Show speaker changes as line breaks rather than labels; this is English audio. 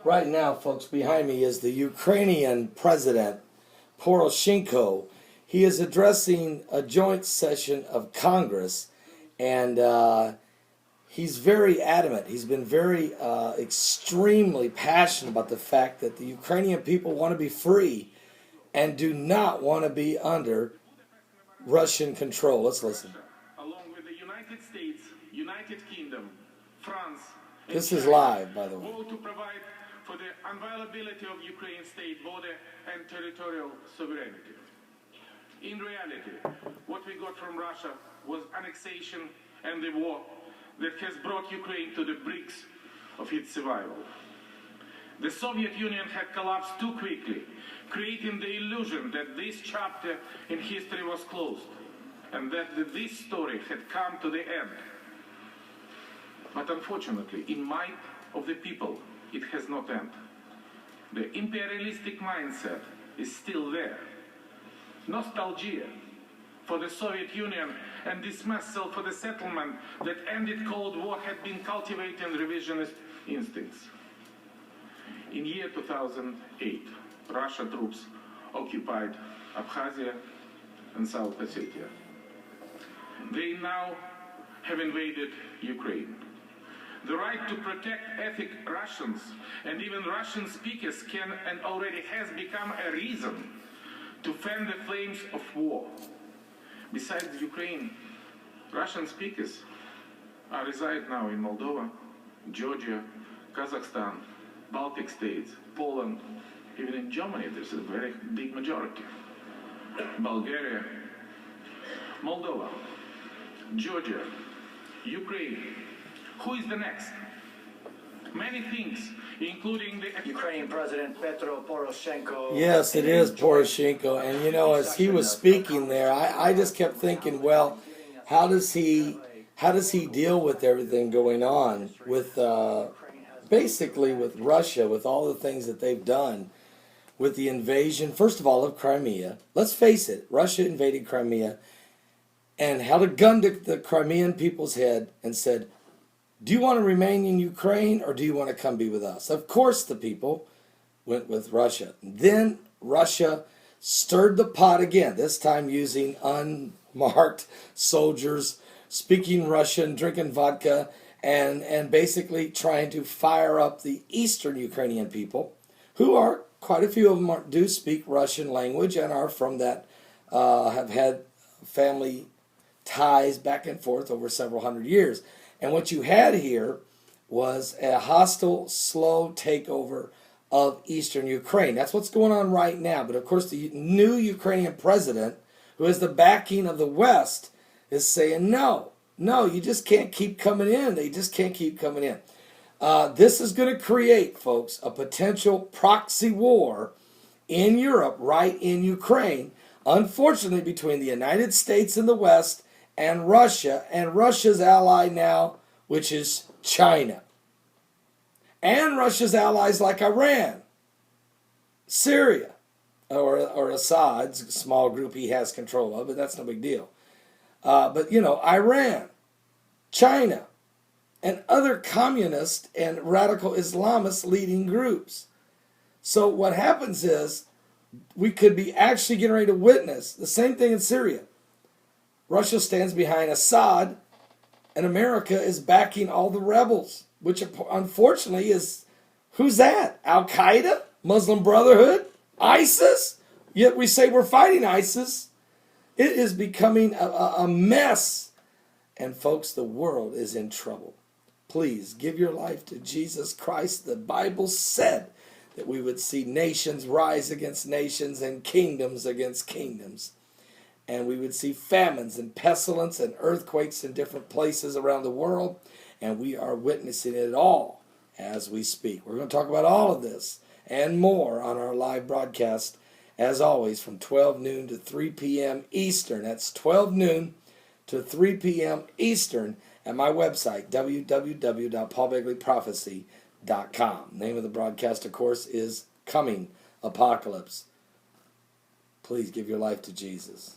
Right now, folks, behind me is the Ukrainian President, Poroshenko. He is addressing a joint session of Congress, and he's very adamant. He's been very extremely passionate about the fact that the Ukrainian people want to be free and do not want to be under Russian control. Let's listen.
Along with the United States, United Kingdom, France,
this is live, by the way.
vote to provide for the inviolability of Ukraine's state border and territorial sovereignty. In reality, what we got from Russia was annexation and the war that has brought Ukraine to the brink of its survival. The Soviet Union had collapsed too quickly, creating the illusion that this chapter in history was closed and that this story had come to the end. But unfortunately, in mind of the people, it has not ended. The imperialistic mindset is still there. Nostalgia for the Soviet Union and dismissal for the settlement that ended Cold War had been cultivating revisionist instincts. In year 2008, Russian troops occupied Abkhazia and South Ossetia. They now have invaded Ukraine. The right to protect ethnic Russians and even Russian speakers can and already has become a reason to fan the flames of war. Besides Ukraine, Russian speakers reside now in Moldova, Georgia, Kazakhstan, Baltic states, Poland, even in Germany there's a very big majority. Bulgaria, Moldova, Georgia, Ukraine. Who is the next? Many things, including the
Ukrainian President Petro Poroshenko.
Yes, it is Poroshenko. And, you know, as he was speaking there, I just kept thinking, well, how does he deal with everything going on with basically with Russia, with all the things that they've done with the invasion, first of all, of Crimea. Let's face it, Russia invaded Crimea and held a gun to the Crimean people's head and said, do you want to remain in Ukraine or do you want to come be with us? Of course the people went with Russia. Then Russia stirred the pot again, this time using unmarked soldiers, speaking Russian, drinking vodka, and basically trying to fire up the eastern Ukrainian people, who are, quite a few of them do speak Russian language and are from that, have had family ties back and forth over several hundred years. And what you had here was a hostile, slow takeover of eastern Ukraine. That's what's going on right now. But of course, the new Ukrainian president, who has the backing of the West, is saying, no, you just can't keep coming in. They just can't keep coming in. This is going to create, folks, a potential proxy war in Europe, right in Ukraine, unfortunately, between the United States and the West and Russia's ally now, which is China. And Russia's allies like Iran, Syria, or Assad's small group he has control of, but that's no big deal. But, you know, Iran, China, and other communist and radical Islamist leading groups. So what happens is we could be actually getting ready to witness the same thing in Syria. Russia stands behind Assad, and America is backing all the rebels, which unfortunately is, who's that? Al-Qaeda? Muslim Brotherhood? ISIS? Yet we say we're fighting ISIS. It is becoming a mess. And folks, the world is in trouble. Please give your life to Jesus Christ. The Bible said that we would see nations rise against nations and kingdoms against kingdoms. And we would see famines and pestilence and earthquakes in different places around the world. And we are witnessing it all as we speak. We're going to talk about all of this and more on our live broadcast, as always, from 12 noon to 3 p.m. Eastern. That's 12 noon to 3 p.m. Eastern at my website, www.paulbegleyprophecy.com. Name of the broadcast, of course, is Coming Apocalypse. Please give your life to Jesus.